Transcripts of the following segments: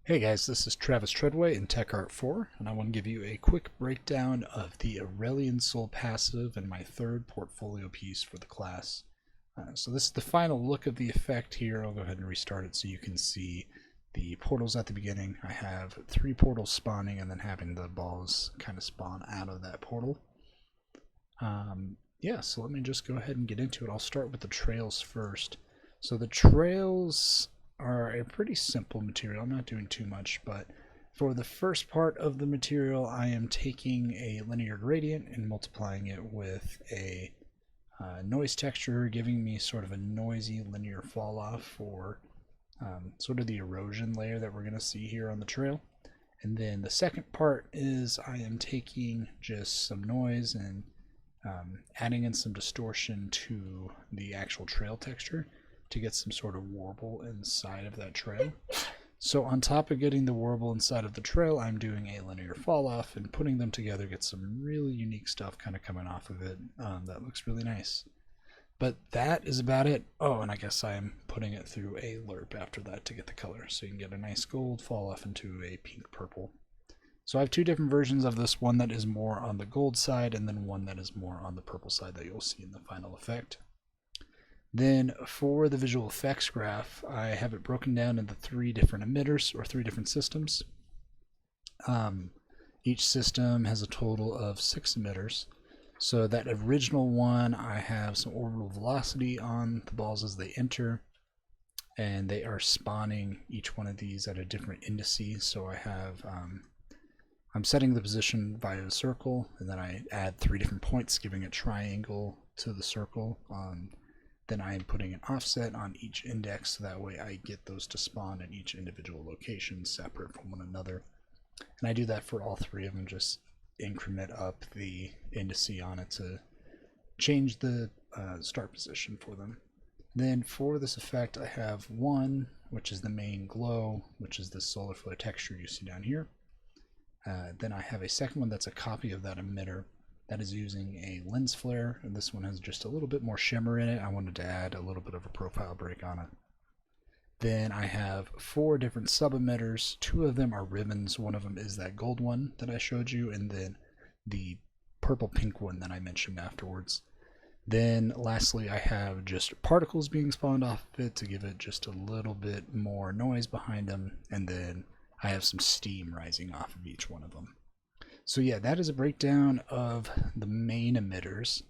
Hey guys, this is Travis Treadway in Tech Art 4, and I want to give you a quick breakdown of the Aurelion Sol passive and my third portfolio piece for the class. So this is the final look of the effect here. I'll go ahead and restart it so you can see the portals at the beginning. I have 3 portals spawning and then having the balls kind of spawn out of that portal. Yeah, so let me just go ahead and get into it. I'll start with the trails first. So the trails are a pretty simple material. I'm not doing too much, but for the first part of the material, I am taking a linear gradient and multiplying it with a noise texture, giving me sort of a noisy linear fall off for sort of the erosion layer that we're going to see here on the trail. And then the second part is I am taking just some noise and adding in some distortion to the actual trail texture to get some sort of warble inside of that trail. So on top of getting the warble inside of the trail, I'm doing a linear fall off and putting them together, get some really unique stuff kind of coming off of it that looks really nice. But that is about it. Oh, and I guess I'm putting it through a lerp after that to get the color, so you can get a nice gold fall off into a pink purple. So I have 2 different versions of this, one that is more on the gold side and then one that is more on the purple side that you'll see in the final effect. Then for the visual effects graph, I have it broken down into 3 different emitters or 3 different systems. Each system has a total of 6 emitters. So that original one, I have some orbital velocity on the balls as they enter, and they are spawning each one of these at a different indices. So I have I'm setting the position via a circle, and then I add 3 different points, giving a triangle to the circle. Then I am putting an offset on each index, so that way I get those to spawn in each individual location separate from one another. And I do that for all 3 of them, just increment up the indice on it to change the start position for them. Then for this effect, I have 1, which is the main glow, which is the solar flare texture you see down here. Then I have a second one that's a copy of that emitter that is using a lens flare, and this one has just a little bit more shimmer in it. I wanted to add a little bit of a profile break on it. Then I have 4 different sub emitters. 2 of them are ribbons. One of them is that gold one that I showed you, and then the purple pink one that I mentioned afterwards. Then lastly, I have just particles being spawned off of it to give it just a little bit more noise behind them, and then I have some steam rising off of each one of them. So yeah, that is a breakdown of the main emitters.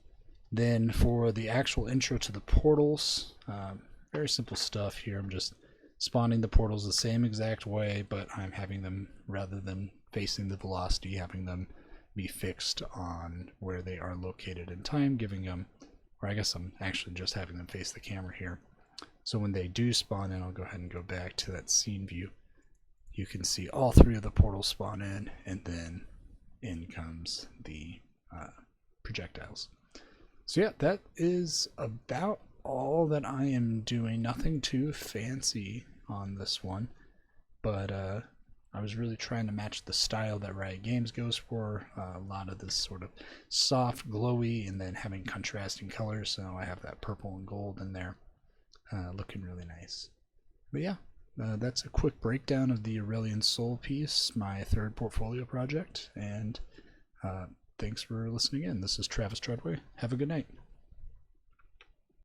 Then for the actual intro to the portals, very simple stuff here. I'm just spawning the portals the same exact way, but I'm having them, rather than facing the velocity, having them be fixed on where they are located in time, giving them, or I guess I'm actually just having them face the camera here. So when they do spawn in, I'll go ahead and go back to that scene view. You can see all 3 of the portals spawn in, and then in comes the projectiles. So yeah, that is about all that I am doing. Nothing too fancy on this one, but I was really trying to match the style that Riot Games goes for. A lot of this sort of soft, glowy, and then having contrasting colors. So I have that purple and gold in there, looking really nice. But yeah, that's a quick breakdown of the Aurelion Sol piece, my third portfolio project, and thanks for listening in. This is Travis Treadway. Have a good night.